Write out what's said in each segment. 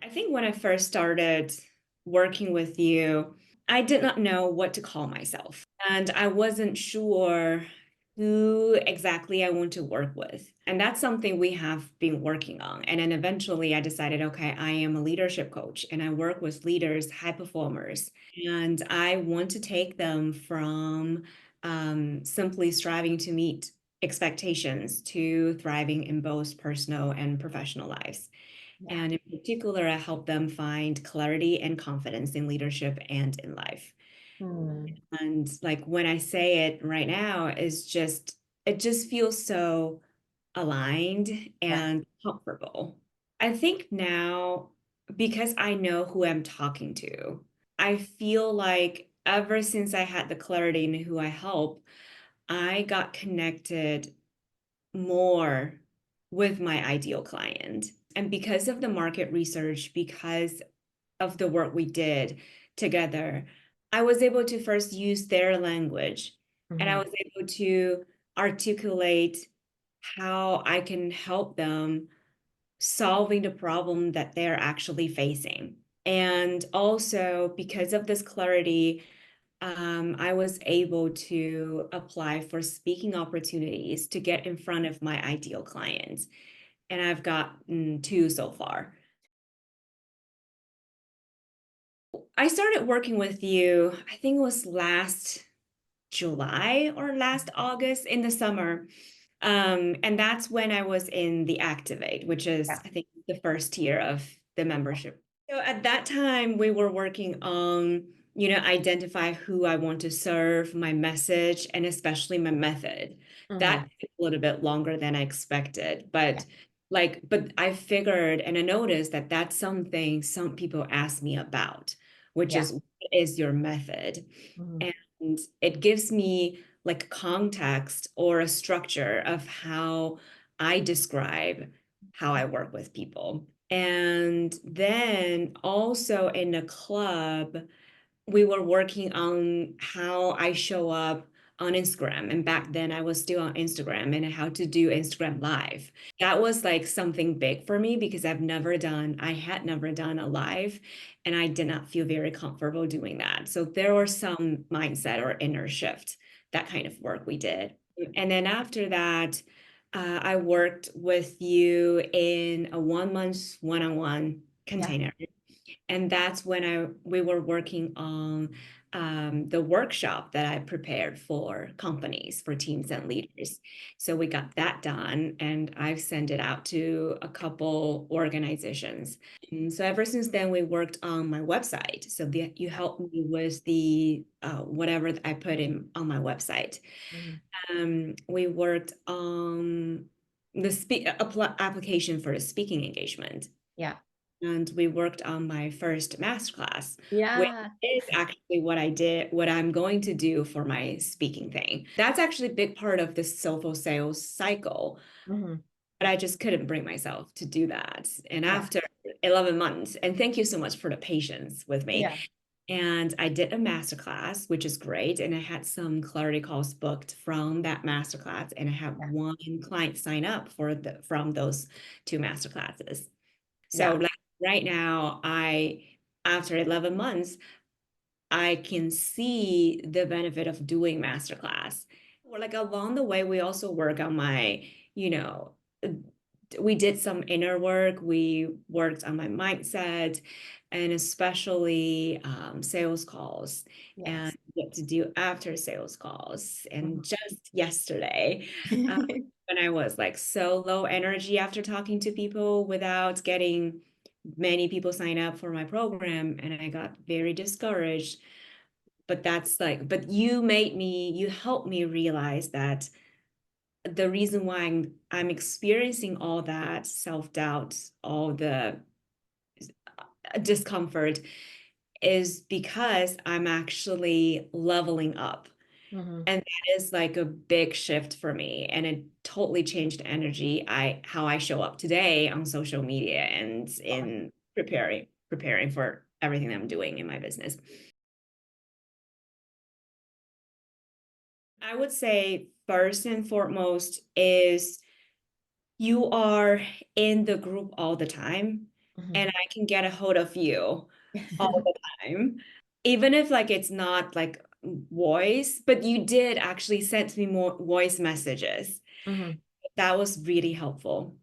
I think when I first started working with you, I did not know what to call myself. And I wasn't sure who exactly I want to work with. And that's something we have been working on. And then eventually I decided, okay, I am a leadership coach and I work with leaders, high performers. And I want to take them from simply striving to meet expectations to thriving in both personal and professional lives. Yeah. And in particular, I help them find clarity and confidence in leadership and in life. Hmm. And like when I say it right now, it just feels so aligned Yeah. and comfortable. I think now, because I know who I'm talking to, I feel like ever since I had the clarity in who I help, I got connected more with my ideal client. And because of the market research, because of the work we did together, I was able to first use their language and I Hmm. was able to articulate how I can help them solving the problem that they're actually facing. And also, because of this clarity, I was able to apply for speaking opportunities to get in front of my ideal clients. And I've gotten two so far. I started working with you, I think it was last July or last August in the summer. And that's when I was in the Activate, which is, Yeah. I think, the first tier of the membership. So at that time, we were working on, identify who I want to serve, my message, and especially my method. That Hmm. took a little bit longer than I expected, Yeah. but I figured and I noticed that that's something some people ask me about, which Yeah. is what is your method? Hmm. And it gives me like context or a structure of how I describe how I work with people. And then also in a club, we were working on how I show up on Instagram. And back then I was still on Instagram and how to do Instagram live. That was like something big for me because I had never done a live and I did not feel very comfortable doing that. So there was some mindset or inner shift, that kind of work we did. And then after that, I worked with you in a 1 month one-on-one Yeah. container, and that's when we were working on the workshop that I prepared for companies, for teams and leaders. So we got that done, and I've sent it out to a couple organizations. And so ever since then, we worked on my website. So you helped me with the whatever I put in on my website. Hmm. We worked on the application for the speaking engagement. Yeah. And we worked on my first masterclass, which Yeah. is actually what I'm going to do for my speaking thing. That's actually a big part of the soulful sales cycle, Hmm. but I just couldn't bring myself to do that. And Yeah. after 11 months, and thank you so much for the patience with me. Yeah. And I did a masterclass, which is great. And I had some clarity calls booked from that masterclass, and I had Yeah. one client sign up from those two masterclasses. So Yeah. like right now, after 11 months, I can see the benefit of doing masterclass. Or like along the way, we also work on you know, we did some inner work. We worked on my mindset and especially sales calls and Yes. what to do after sales calls. Hmm. And just yesterday, uh, when I was like so low energy after talking to people without getting many people sign up for my program, and I got very discouraged. But you helped me realize that the reason why I'm experiencing all that self-doubt, all the discomfort is because I'm actually leveling up. Hmm. And that is like a big shift for me. And it totally changed energy, how I show up today on social media and in preparing for everything I'm doing in my business. I would say first and foremost is you are in the group all the time. Mhm. and I can get a hold of you all the time. Even if like it's not like voice, but you did actually send me more voice messages. Mhm. That was really helpful.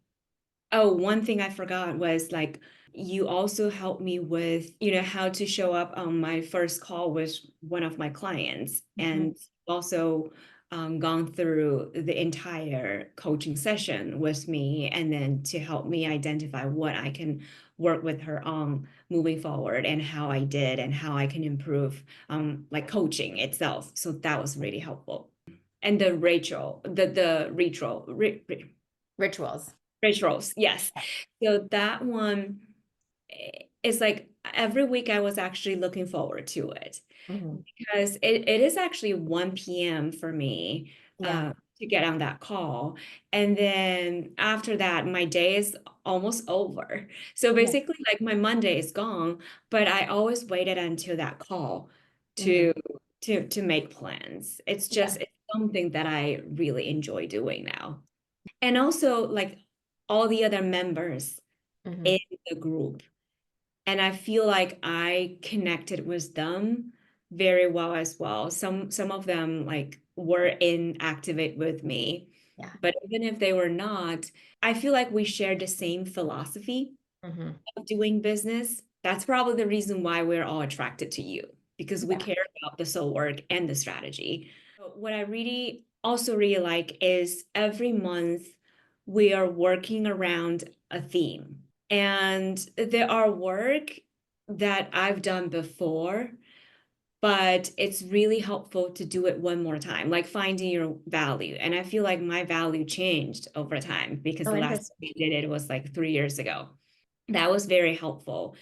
Oh, one thing I forgot was like you also helped me with, how to show up on my first call with one of my clients, Mhm. and also gone through the entire coaching session with me, and then to help me identify what I can work with her on moving forward and how I did and how I can improve like coaching itself. So that was really helpful. And the Rachel, the retro, Rituals. Rich Rose, yes. Yeah. So that one is like every week I was actually looking forward to it Mhm. because it is actually 1 p.m. for me Yeah. to get on that call. And then after that, my day is almost over. So Yeah. basically, like my Monday is gone, but I always waited until that call Mhm. to to make plans. It's Yeah. just it's something that I really enjoy doing now. And also like all the other members Mhm. in the group. And I feel like I connected with them very well as well. Some of them like were in Activate with me, Yeah. but even if they were not, I feel like we shared the same philosophy Mhm. of doing business. That's probably the reason why we're all attracted to you because we Yeah. care about the soul work and the strategy. But what I really also really like is every month we are working around a theme. And there are work that I've done before, but it's really helpful to do it one more time, like finding your value. And I feel like my value changed over time because Oh, the last time interesting. I did it was like 3 years ago. That was very helpful.